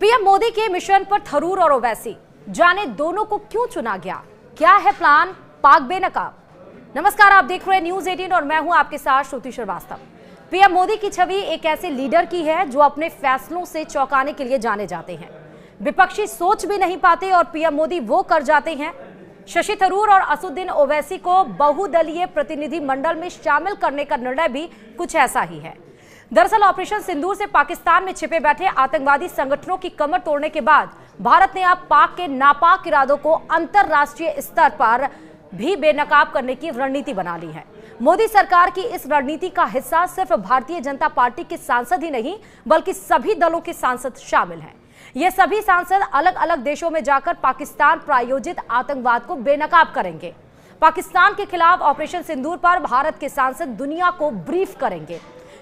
PM Modi के mission पर थरूर और ओवैसी, जाने दोनों को क्यों चुना गया, क्या है प्लान पाक बेनकाब। नमस्कार, आप देख रहे हैं न्यूज 18 और मैं हूं आपके साथ श्रुति श्रीवास्तव। पीएम मोदी की छवि एक ऐसे लीडर की है जो अपने फैसलों से चौंकाने के लिए जाने जाते हैं। विपक्षी सोच भी नहीं पाते और पीएम मोदी वो कर जाते हैं। शशि थरूर और असदुद्दीन ओवैसी को बहुदलीय प्रतिनिधि मंडल में शामिल करने का निर्णय भी कुछ ऐसा ही है। दरअसल ऑपरेशन सिंदूर से पाकिस्तान में छिपे बैठे आतंकवादी संगठनों की कमर तोड़ने के बाद भारत ने अब पाक के नापाक इरादों को अंतर्राष्ट्रीय स्तर पर भी बेनकाब करने की रणनीति बना ली है। मोदी सरकार की इस रणनीति का हिस्सा सिर्फ भारतीय जनता पार्टी के सांसद ही नहीं बल्कि सभी दलों के सांसद शामिल हैं। ये सभी सांसद अलग अलग देशों में जाकर पाकिस्तान प्रायोजित आतंकवाद को बेनकाब करेंगे। पाकिस्तान के खिलाफ ऑपरेशन सिंदूर पर भारत के सांसद दुनिया को ब्रीफ करेंगे।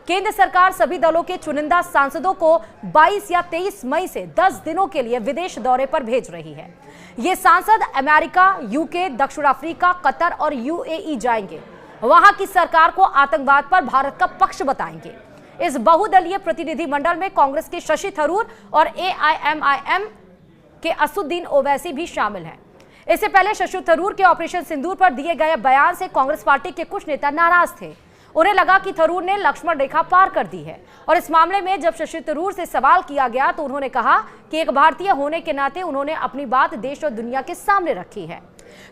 केंद्र सरकार सभी दलों के चुनिंदा सांसदों को 22 या 23 मई से 10 दिनों के लिए विदेश दौरे पर भेज रही है। ये सांसद अमेरिका, यूके, दक्षिण अफ्रीका, कतर और यूएई जाएंगे। वहां की सरकार को आतंकवाद पर भारत का पक्ष बताएंगे। इस बहुदलीय प्रतिनिधि मंडल में कांग्रेस के शशि थरूर और एआईएमआईएम के असदुद्दीन ओवैसी भी शामिल हैं। इससे पहले शशि थरूर के ऑपरेशन सिंदूर पर दिए गए बयान से कांग्रेस पार्टी के कुछ नेता नाराज थे। उन्हें लगा कि थरूर ने लक्ष्मण रेखा पार कर दी है और इस मामले में जब शशि थरूर से सवाल किया गया तो उन्होंने कहा कि एक भारतीय होने के नाते उन्होंने अपनी बात देश और दुनिया के सामने रखी है।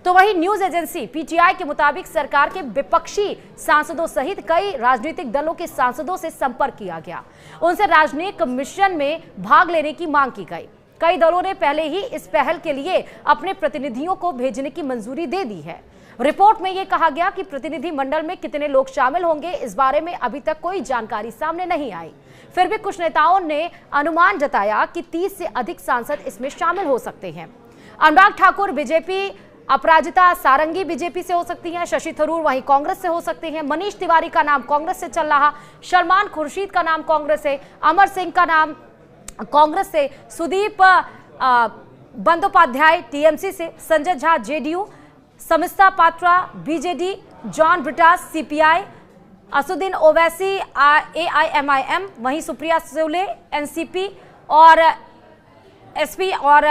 तो वहीं न्यूज एजेंसी पीटीआई के मुताबिक सरकार के विपक्षी सांसदों सहित कई राजनीतिक दलों के सांसदों से संपर्क किया गया। उनसे राजनीतिक मिशन में भाग लेने की मांग की गई। कई दलों ने पहले ही इस पहल के लिए अपने प्रतिनिधियों को भेजने की मंजूरी दे दी है। रिपोर्ट में यह कहा गया कि प्रतिनिधि मंडल में कितने लोग शामिल होंगे, इस बारे में अभी तक कोई जानकारी सामने नहीं आई। फिर भी कुछ नेताओं ने अनुमान जताया कि 30 से अधिक सांसद इसमें शामिल हो सकते हैं। अनुराग ठाकुर बीजेपी, अपराजिता सारंगी बीजेपी से हो सकती हैं, शशि थरूर वहीं कांग्रेस से हो सकते हैं, मनीष तिवारी का नाम कांग्रेस से चल रहा, सलमान खुर्शीद का नाम कांग्रेस से, अमर सिंह का नाम कांग्रेस से, सुदीप बंदोपाध्याय टीएमसी से, Sanjay Jha JDU, Sasmit Patra BJD, John Brittas CPI, Asaduddin Owaisi AIMIM, वहीं सुप्रिया सुले एनसीपी और एसपी और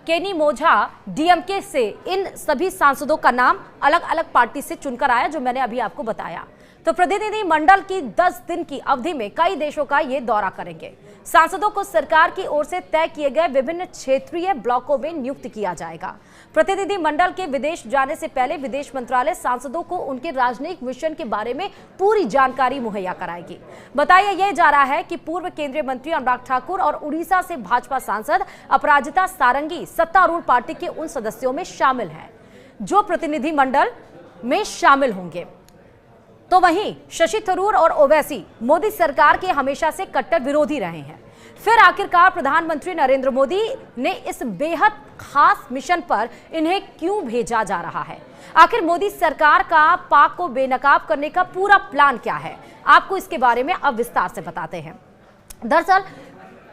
केनी मोझा डीएमके से। इन सभी सांसदों का नाम अलग अलग पार्टी से चुनकर आया जो मैंने अभी आपको बताया। तो प्रतिनिधि मंडल की 10 दिन की अवधि में कई देशों का ये दौरा करेंगे। सांसदों को सरकार की ओर से तय किए गए विभिन्न क्षेत्रीय ब्लॉकों में नियुक्त किया जाएगा। प्रतिनिधि मंडल के विदेश जाने से पहले विदेश मंत्रालय सांसदों को उनके राजनयिक मिशन के बारे में पूरी जानकारी मुहैया कराएगी। बताया यह जा रहा है कि पूर्व केंद्रीय मंत्री अनुराग ठाकुर और उड़ीसा से भाजपा सांसद अपराजिता सारंगी सत्तारूढ़ पार्टी के उन सदस्यों में शामिल हैं जो प्रतिनिधि मंडल में शामिल होंगे। तो वहीं शशि थरूर और ओवैसी मोदी सरकार के हमेशा से कट्टर विरोधी रहे हैं। फिर आखिरकार प्रधानमंत्री नरेंद्र मोदी ने इस बेहद खास मिशन पर इन्हें क्यों भेजा जा रहा है? आखिर मोदी सरकार का पाक को बेनकाब करने का पूरा प्लान क्या है? आपको इसके बारे में अब विस्तार से बताते हैं। दरअसल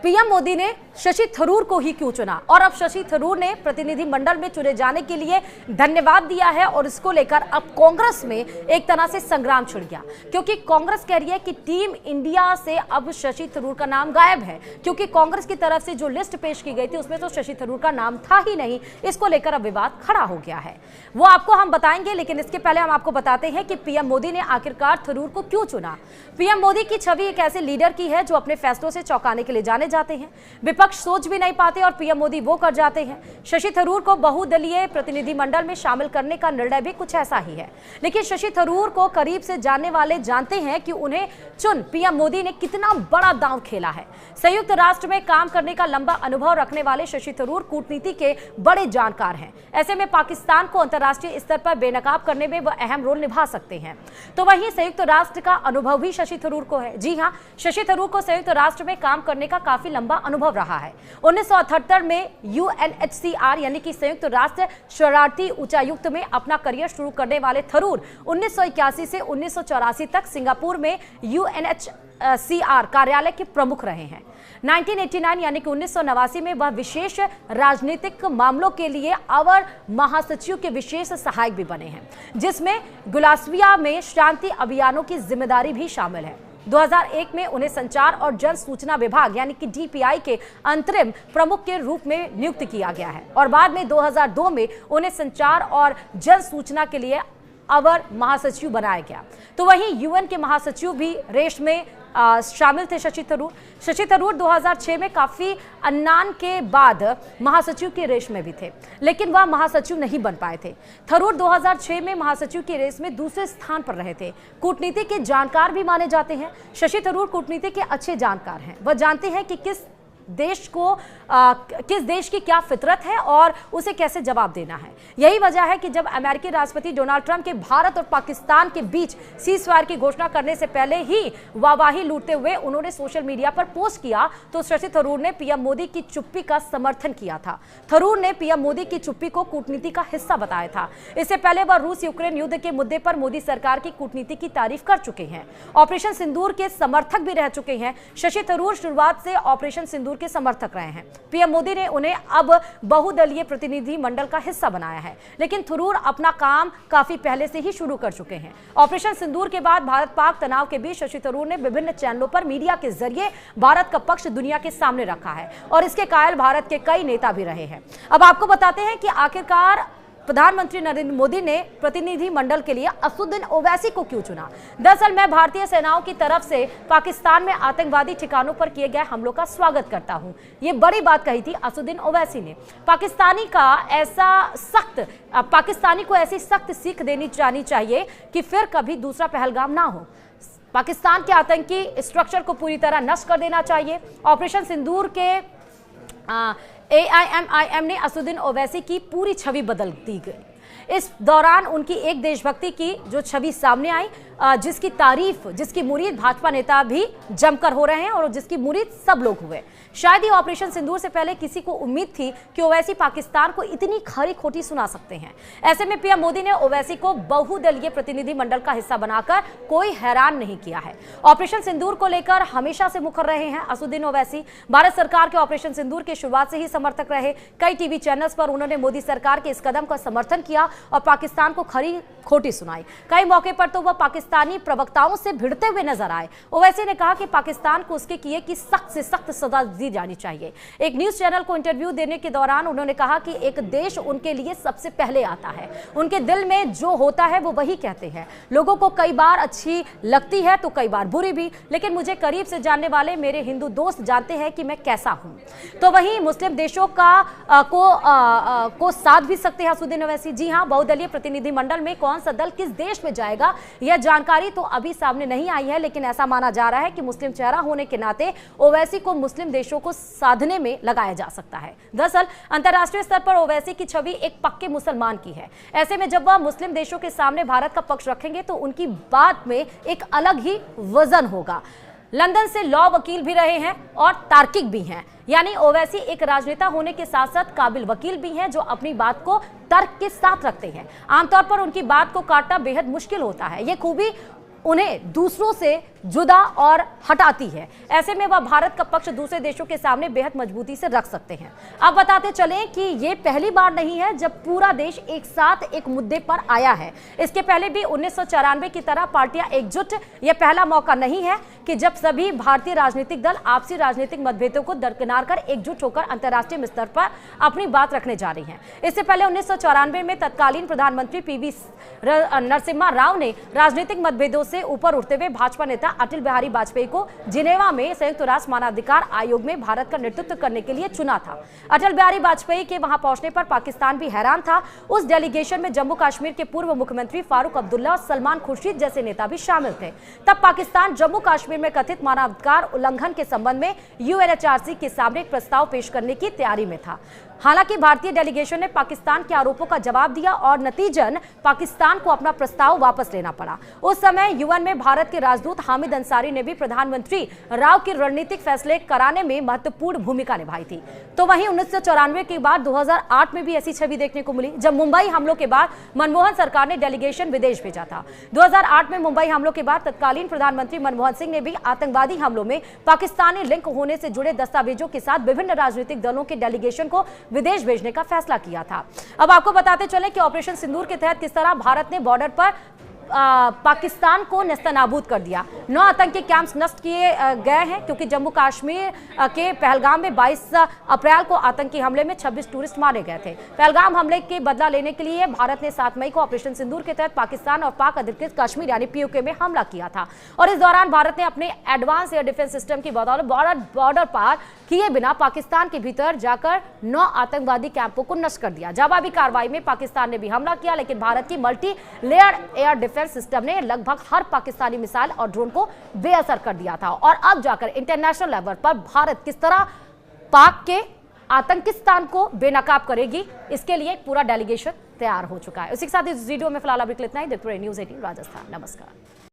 पीएम मोदी ने शशि थरूर को ही क्यों चुना और अब शशि थरूर ने प्रतिनिधि मंडल में चुने जाने के लिए धन्यवाद दिया है और इसको लेकर अब कांग्रेस में एक तरह से संग्राम छिड़ गया, क्योंकि कांग्रेस कह रही है कि टीम इंडिया से अब शशि थरूर का नाम गायब है, क्योंकि कांग्रेस की तरफ से जो लिस्ट पेश की गई थी उसमें तो शशि थरूर का नाम था ही नहीं। इसको लेकर अब विवाद खड़ा हो गया है, वो आपको हम बताएंगे, लेकिन इसके पहले हम आपको बताते हैं कि पीएम मोदी ने आखिरकार थरूर को क्यों चुना। पीएम मोदी की छवि एक ऐसे लीडर की है जो अपने फैसलों से चौंकाने के लिए जाने जाते हैं। विपक्ष सोच भी नहीं पाते और पीएम मोदी वो कर जाते हैं। शशि थरूर को बहुदलीय प्रतिनिधि मंडल में शामिल करने का निर्णय भी कुछ ऐसा ही है, लेकिन शशि थरूर को करीब से जानने वाले जानते हैं कि उन्हें चुन पीएम मोदी ने कितना बड़ा दांव खेला है। संयुक्त राष्ट्र में काम करने का लंबा अनुभव रखने वाले शशि थरूर कूटनीति के बड़े जानकार हैं। ऐसे में पाकिस्तान को अंतर्राष्ट्रीय स्तर पर बेनकाब करने में वह अहम रोल निभा सकते हैं। तो वहीं संयुक्त राष्ट्र का अनुभव भी शशि थरूर को है। जी हां, शशि थरूर को संयुक्त राष्ट्र में काम करने का काफी लंबा अनुभव रहा है। 1978 में यूएनएचसीआर यानी कि संयुक्त राष्ट्र शरणार्थी उच्चायुक्त में अपना करियर शुरू करने वाले थरूर 1981 से 1984 तक सिंगापुर में यूएनएचसीआर कार्यालय के प्रमुख रहे हैं। 1989 यानी कि 1989 में वह विशेष राजनीतिक मामलों के लिए अवर महासचिव के विशेष सहायक भी बने हैं, जिसमें गुलास्विया में शांति अभियानों की जिम्मेदारी भी शामिल है। 2001 में उन्हें संचार और जन सूचना विभाग यानी कि डीपीआई के अंतरिम प्रमुख के रूप में नियुक्त किया गया है और बाद में 2002 में उन्हें संचार और जन सूचना के लिए अवर महासचिव बनाया गया। तो वहीं यूएन के महासचिव भी रेस में शामिल थे शशि थरूर 2006 में काफी अन्नान के बाद महासचिव की रेस में भी थे, लेकिन वह महासचिव नहीं बन पाए थे। थरूर 2006 में महासचिव की रेस में दूसरे स्थान पर रहे थे। कूटनीति के जानकार भी माने जाते हैं। शशि थरूर कूटनीति के अच्छे जानकार हैं। वह जानते हैं कि किस देश की क्या फितरत है और उसे कैसे जवाब देना है। यही वजह है कि जब अमेरिकी राष्ट्रपति डोनाल्ड ट्रंप के भारत और पाकिस्तान के बीच सीज़फायर की घोषणा करने से पहले ही वाहवाही लूटते हुए उन्होंने सोशल मीडिया पर पोस्ट किया तो शशि थरूर ने पीएम मोदी की चुप्पी का समर्थन किया था। थरूर ने पीएम मोदी की चुप्पी को कूटनीति का हिस्सा बताया था। इससे पहले वह रूस यूक्रेन युद्ध के मुद्दे पर मोदी सरकार की कूटनीति की तारीफ कर चुके हैं। ऑपरेशन सिंदूर के समर्थक भी रह चुके हैं। शशि थरूर शुरुआत से ऑपरेशन सिंदूर के समर्थक रहे हैं। पीएम मोदी ने उन्हें अब बहुदलीय प्रतिनिधि मंडल का हिस्सा बनाया है, लेकिन थरूर अपना काम काफी पहले से ही शुरू कर चुके हैं। ऑपरेशन सिंदूर के बाद भारत पाक तनाव के बीच शशि थरूर ने विभिन्न चैनलों पर मीडिया के जरिए भारत का पक्ष दुनिया के सामने रखा है और इसके कायल भारत के कई नेता भी रहे हैं। अब आपको बताते हैं कि आखिरकार प्रधानमंत्री नरेंद्र मोदी ने प्रतिनिधि मंडल के लिए असदुद्दीन ओवैसी को क्यों चुना। दरअसल मैं भारतीय सेनाओं की तरफ से पाकिस्तान में आतंकवादी ठिकानों पर किए गए हमलों का स्वागत करता हूं, ये बड़ी बात कही थी असदुद्दीन ओवैसी ने। पाकिस्तानी को ऐसी सख्त सीख देनी जानी चाहिए कि फिर कभी दूसरा पहलगाम ना हो। पाकिस्तान के आतंकी स्ट्रक्चर को पूरी तरह नष्ट कर देना चाहिए। ऑपरेशन सिंदूर के AIMIM ने असदुद्दीन ओवैसी की पूरी छवि बदल दी गई। इस दौरान उनकी एक देशभक्ति की जो छवि सामने आई, जिसकी तारीफ, जिसकी मुरीद भाजपा नेता भी जमकर हो रहे हैं और जिसकी मुरीद सब लोग हुए। शायद ही ऑपरेशन सिंदूर से पहले किसी को उम्मीद थी कि ओवैसी पाकिस्तान को इतनी खरी खोटी सुना सकते हैं। ऐसे में पीएम मोदी ने ओवैसी को बहुदलीय प्रतिनिधि मंडल का हिस्सा बनाकर कोई हैरान नहीं किया है। ऑपरेशन सिंदूर को लेकर हमेशा से मुखर रहे हैं असदुद्दीन ओवैसी। भारत सरकार के ऑपरेशन सिंदूर के शुरुआत से ही समर्थक रहे। कई टीवी चैनल्स पर उन्होंने मोदी सरकार के इस कदम का समर्थन किया और पाकिस्तान को खरी खोटी सुनाई। कई मौके पर तो वह पाकिस्तानी प्रवक्ताओं से भिड़ते हुए नजर आए। ओवैसी ने कहा कि पाकिस्तान को उसके किए की सख्त से सख्त सजा दी जानी चाहिए। एक न्यूज चैनल को इंटरव्यू देने के दौरान उन्होंने कहा कि एक देश उनके लिए सबसे पहले आता है। उनके दिल में जो होता है वो वही कहते हैं। लोगों को कई बार अच्छी लगती है तो कई बार बुरी भी, लेकिन मुझे करीब से जानने वाले मेरे हिंदू दोस्त जानते हैं कि मैं कैसा हूं। तो वहीं मुस्लिम देशों को साथ भी सकते हैं असदुद्दीन ओवैसी। जी हां, बहुदलीय प्रतिनिधि मंडल में कौन सा दल किस देश में जाएगा यह जानकारी तो अभी सामने नहीं आई है, लेकिन ऐसा माना जा रहा है कि मुस्लिम चेहरा होने के नाते ओवैसी को मुस्लिम देशों को साधने में लगाया जा सकता है। दरअसल अंतर्राष्ट्रीय स्तर पर ओवैसी की छवि एक पक्के मुसलमान की है। ऐसे में जब वह मुस्लिम देशों के सामने भारत का पक्ष रखेंगे तो उनकी बात में एक अलग ही वजन होगा। लंदन से लॉ वकील भी रहे हैं और तार्किक भी हैं, यानी ओवैसी एक राजनेता होने के साथ साथ काबिल वकील भी हैं जो अपनी बात को तर्क के साथ रखते हैं। आमतौर पर उनकी बात को काटना बेहद मुश्किल होता है। ये खूबी उन्हें दूसरों से जुदा और हटाती है। ऐसे में वह भारत का पक्ष दूसरे देशों के सामने बेहद मजबूती से रख सकते हैं। अब बताते चलें कि ये पहली बार नहीं है जब पूरा देश एक साथ एक मुद्दे पर आया है। इसके पहले भी 1994 की तरह पार्टियां एकजुट, यह पहला मौका नहीं है कि जब सभी भारतीय राजनीतिक दल आपसी राजनीतिक मतभेदों को दरकिनार कर एकजुट होकर अंतर्राष्ट्रीय स्तर पर अपनी बात रखने जा रही हैं। इससे पहले 1994 में तत्कालीन प्रधानमंत्री PV नरसिम्हा राव ने राजनीतिक मतभेदों से ऊपर उठते हुए भाजपा नेता अटल बिहारी वाजपेयी को जिनेवा में संयुक्त राष्ट्र मानवाधिकार आयोग में भारत का नेतृत्व करने के लिए चुना था। अटल बिहारी वाजपेयी के वहां पहुंचने पर पाकिस्तान भी हैरान था। उस डेलीगेशन में जम्मू कश्मीर के पूर्व मुख्यमंत्री फारूक अब्दुल्ला और सलमान खुर्शीद जैसे नेता भी शामिल थे। तब पाकिस्तान जम्मू कश्मीर में कथित मानवाधिकार उल्लंघन के संबंध में UNHRC के सामने एक प्रस्ताव पेश करने की तैयारी में था। हालांकि भारतीय डेलीगेशन ने पाकिस्तान के आरोपों का जवाब दिया और नतीजन पाकिस्तान को अपना प्रस्ताव वापस लेना पड़ा। उस समय UN में भारत के राजदूत हामिद अंसारी ने भी प्रधानमंत्री राव की रणनीतिक फैसले कराने में महत्वपूर्ण भूमिका निभाई थी। तो वहीं 1994 के बाद 2008 में भी ऐसी छवि देखने को मिली जब मुंबई हमलों के बाद मनमोहन सरकार ने डेलीगेशन विदेश भेजा था। 2008 में मुंबई हमलों के बाद तत्कालीन प्रधानमंत्री मनमोहन सिंह ने भी आतंकवादी हमलों में पाकिस्तानी लिंक होने से जुड़े दस्तावेजों के साथ विभिन्न राजनीतिक दलों के डेलीगेशन को विदेश भेजने का फैसला किया था। अब आपको बताते चले कि ऑपरेशन सिंदूर के तहत किस तरह भारत ने बॉर्डर पर पाकिस्तान को नेस्तनाबूद कर दिया। 9 आतंकी कैंप्स नष्ट किए गए हैं, क्योंकि जम्मू कश्मीर के पहलगाम में 22 अप्रैल को आतंकी हमले में 26 टूरिस्ट मारे गए थे। पहलगाम हमले के बदला लेने के लिए भारत ने 7 मई को ऑपरेशन सिंदूर के तहत पाकिस्तान और पाक अधिकृत कश्मीर यानी पीओके में हमला किया था, और इस दौरान भारत ने अपने एडवांस एयर डिफेंस सिस्टम की बदौलत बॉर्डर पार किए बिना पाकिस्तान के भीतर जाकर 9 आतंकवादी कैंपों को नष्ट कर दिया। जवाबी कार्रवाई में पाकिस्तान ने भी हमला किया, लेकिन भारत की multi layer air defence system ने लगभग हर पाकिस्तानी मिसाइल और ड्रोन को बेअसर कर दिया था। और अब जाकर इंटरनेशनल लेवल पर भारत किस तरह पाक के आतंकिस्तान को बेनकाब करेगी, इसके लिए एक पूरा डेलीगेशन तैयार हो चुका है। उसी के साथ इस वीडियो में फिलहाल अभी इतना ही। देखते रहिए न्यूज़ 18 राजस्थान। नमस्कार।